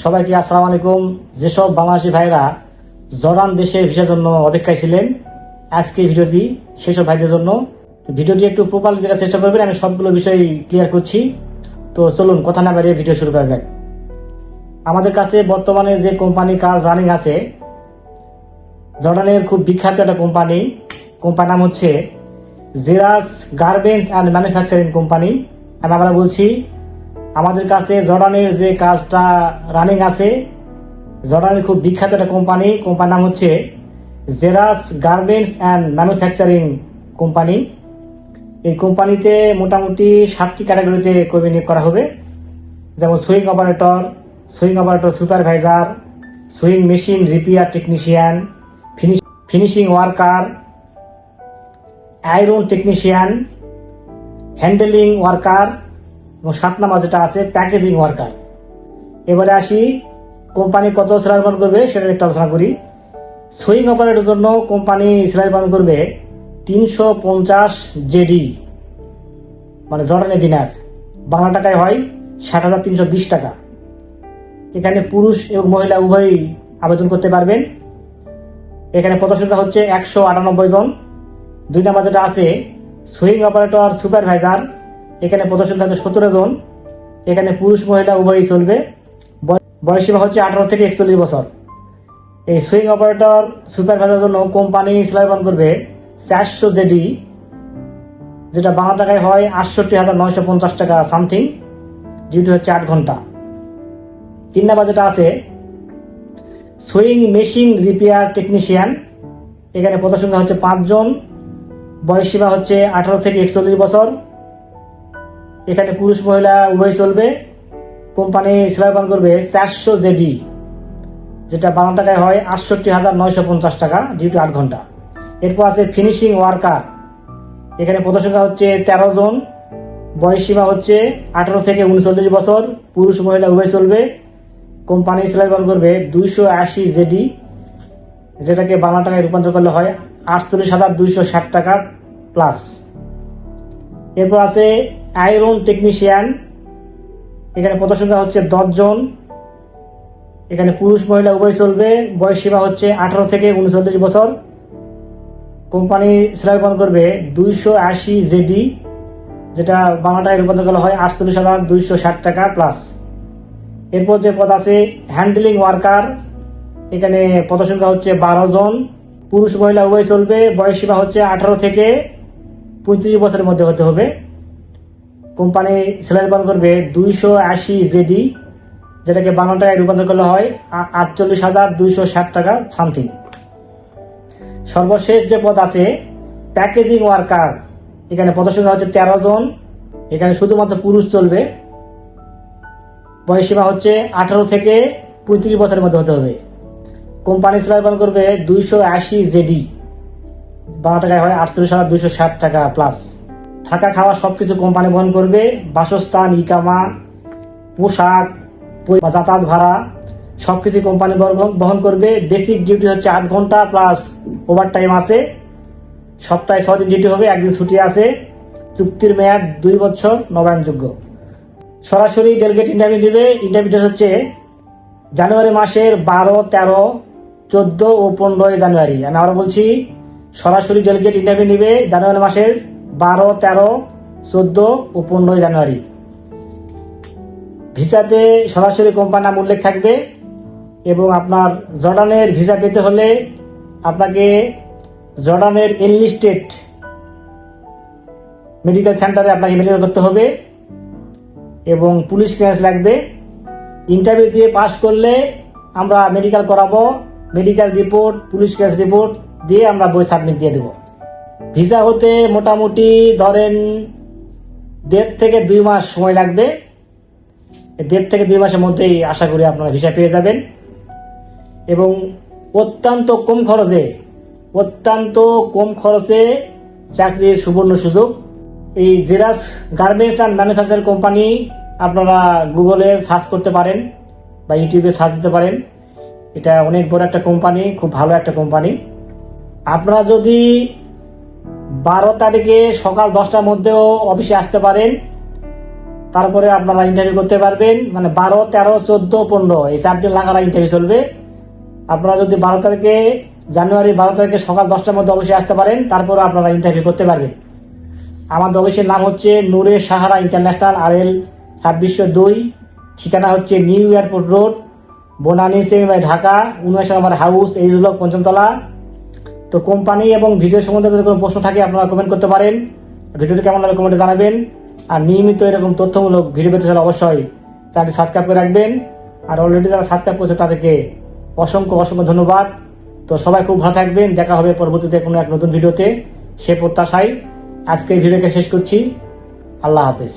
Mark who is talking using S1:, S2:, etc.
S1: সবাইকে আসসালামু আলাইকুম। যেসব বাংলাদেশি ভাইরা জর্ডান দেশে ভিসার জন্য অপেক্ষায় ছিলেন, আজকে ভিডিওটি সেসব ভাইদের জন্য। ভিডিওটি একটু প্রপারলি দেখার চেষ্টা করবেন, আমি সবগুলো বিষয় ক্লিয়ার করছি। তো চলুন কথা না বাড়িয়ে ভিডিও শুরু করা যাক। আমাদের কাছে বর্তমানে যে কোম্পানি কাজ রানিং আছে, জর্ডানের খুব বিখ্যাত একটা কোম্পানির নাম হচ্ছে জেরাস গার্মেন্টস অ্যান্ড ম্যানুফ্যাকচারিং কোম্পানি। আমরা বলছি আমাদের কাছে জর্ডানের যে কাজটা রানিং আছে, জর্ডানের খুব বিখ্যাত একটা কোম্পানির নাম হচ্ছে জেরাস গার্মেন্টস অ্যান্ড ম্যানুফ্যাকচারিং কোম্পানি। এই কোম্পানিতে মোটামুটি 7টি ক্যাটাগরিতে কর্মী নিয়োগ করা হবে, যেমন swing operator supervisor, sewing machine repair technician, finishing worker, iron technician, handling worker এবং 7 নাম্বার যেটা আছে প্যাকেজিং ওয়ার্কার। এবারে আসি কোম্পানি কত স্যালারি প্রদান করবে সেটা একটু আলোচনা করি। সুইং অপারেটরের জন্য কোম্পানি স্যালারি প্রদান করবে 350 জেডি, মানে জর্ডানের দিনার, বাংলা টাকায় হয় 60,320 টাকা। এখানে পুরুষ এবং মহিলা উভয়ই আবেদন করতে পারবেন। এখানে পদসংখ্যা হচ্ছে 198 জন। 2 নাম্বার যেটা আছে সুইং অপারেটর সুপারভাইজার, এখানে পদসংখ্যা হচ্ছে 17 জন। এখানে পুরুষ মহিলা উভয়ই চলবে। বয়সীমা হচ্ছে 18 থেকে 41 বছর। এই সুইং অপারেটর সুপারভাইজার জন্য কোম্পানি স্যালারি প্রদান করবে 400 জেডি, যেটা বাংলা টাকায় হয় 68,950 টাকা সামথিং। ডিউটি হচ্ছে 8 ঘন্টা। 3 নাম্বার যেটা আছে সুইং মেশিন রিপেয়ার টেকনিশিয়ান, এখানে পদসংখ্যা হচ্ছে 5 জন। বয়সীমা হচ্ছে 18 থেকে 41 বছর। এখানে পুরুষ মহিলা উভয় চলবে। কোম্পানি স্যালারি প্রদান করবে 400 জেডি, যেটা বাংলা টাকায় হয় 68,950 টাকা। ডিউটি 8 ঘন্টা। এরপর আছে ফিনিশিং ওয়ার্কার, এখানে পদসংখ্যা হচ্ছে 13 জন। বয়সীমা হচ্ছে 18 থেকে 39 বছর। পুরুষ মহিলা উভয় চলবে। কোম্পানি স্যালারি প্রদান করবে 280 জেডি, যেটাকে বাংলা টাকায় রূপান্তর করলে হয় 48,260 টাকা প্লাস। এরপর আছে আয়রন টেকনিশিয়ান, এখানে পদসংখ্যা হচ্ছে 10 জন। এখানে পুরুষ মহিলা উভয় চলবে। বয়সীমা হচ্ছে 18 থেকে 39 বছর। কোম্পানি স্যালারি প্রদান করবে 280 জেডি, যেটা বাংলা টাকায় রূপান্তর করা হয় 48,260 টাকা প্লাস। এরপর যে পদ আছে হ্যান্ডেলিং ওয়ার্কার, এখানে পদসংখ্যা হচ্ছে 12 জন। পুরুষ মহিলা উভয় চলবে। বয়সীমা হচ্ছে 18 থেকে 35 বছরের মধ্যে হতে হবে। কোম্পানি স্যালারি প্রদান করবে 280 জেডি, যেটাকে বাংলা টাকায় রূপান্তর করলে হয় 48,260 টাকা সামথিং। সর্বশেষ যে পদ আছে প্যাকেজিং ওয়ার্কার, এখানে পদসংখ্যা হচ্ছে 13 জন। এখানে শুধুমাত্র পুরুষ চলবে। বয়সীমা হচ্ছে 18 থেকে 35 বছরের মধ্যে হতে হবে। কোম্পানি স্যালারি প্রদান করবে 280 জেডি, বাংলা টাকায় হয় 48,260 টাকা প্লাস। থাকা খাওয়া সবকিছু কোম্পানি বহন করবে। বাসস্থান, ইকামা, পোশাক, যাতায়াত ভাড়া সবকিছু কোম্পানি বহন করবে। বেসিক ডিউটি হচ্ছে 8 ঘন্টা প্লাস ওভার টাইম আছে। সপ্তাহে 6 দিন ডিউটি হবে, 1 দিন ছুটি আছে। চুক্তির মেয়াদ 2 বছর, নবায়নযোগ্য। সরাসরি ডেলিগেট ইন্টারভিউ নেবে। ইন্টারভিউটা হচ্ছে জানুয়ারি মাসের 12, 13, 14 ও 15 জানুয়ারি। আমি আবার বলছি, সরাসরি ডেলিগেট ইন্টারভিউ নেবে জানুয়ারি মাসের 12, 13, 14 ও 15 জানুয়ারি। ভিসাতে সরাসরি কোম্পানির নাম উল্লেখ থাকবে। এবং আপনার জর্ডানের ভিসা পেতে হলে আপনাকে জর্ডানের এনলিস্টেড মেডিকেল সেন্টারে আপনাকে মেডিকেল করতে হবে এবং পুলিশ ক্লিয়ারেন্স লাগবে। ইন্টারভিউ দিয়ে পাস করলে আমরা মেডিকেল করাবো। Medical report, police clearance report দিয়ে আমরা বই সাবমিট দিয়ে দেবো। ভিসা হতে মোটামুটি ধরেন 1.5 থেকে 2 মাস সময় লাগবে। 1.5 থেকে 2 মাসের মধ্যেই আশা করি আপনারা ভিসা পেয়ে যাবেন। এবং অত্যন্ত কম খরচে চাকরির সুবর্ণ সুযোগ। এই জেরাস গার্মেন্টস অ্যান্ড ম্যানুফ্যাকচারিং কোম্পানি আপনারা গুগলে সার্চ করতে পারেন বা ইউটিউবে সার্চ দিতে পারেন। এটা অনেক বড় একটা কোম্পানি, খুব ভালো একটা কোম্পানি। আপনারা যদি 12 তারিখে সকাল 10টার মধ্যেও অফিসে আসতে পারেন তারপরে আপনারা ইন্টারভিউ করতে পারবেন। মানে 12, 13, 14, 15 এই 4 দিন লাগানো ইন্টারভিউ চলবে। আপনারা যদি 12 তারিখে জানুয়ারি 12 তারিখে সকাল 10টার মধ্যে অবশ্যই আসতে পারেন, তারপরে আপনারা ইন্টারভিউ করতে পারবেন। আমাদের অফিসের নাম হচ্ছে নূরে সাহারা ইন্টারন্যাশনাল, RL 2602, ঠিকানা হচ্ছে নিউ এয়ারপোর্ট রোড, বনানী সেমিবাই, ঢাকা 79 নম্বর হাউস, এইচ ব্লক, 5ম তলা। তো কোম্পানি এবং ভিডিও সম্বন্ধে যদি কোনো প্রশ্ন থাকে আপনারা কমেন্ট করতে পারেন। ভিডিওটি কেমন লাগে কমেন্টে জানাবেন। আর নিয়মিত এরকম তথ্যমূলক ভিডিও পেতে হলে অবশ্যই চ্যানেলটি সাবস্ক্রাইব করে রাখবেন। আর অলরেডি যারা সাবস্ক্রাইব করেছে তাদেরকে অসংখ্য অসংখ্য ধন্যবাদ। তো সবাই খুব ভালো থাকবেন, দেখা হবে পরবর্তীতে কোনো এক নতুন ভিডিওতে, সে প্রত্যাশায় আজকের ভিডিওকে শেষ করছি। আল্লাহ হাফেজ।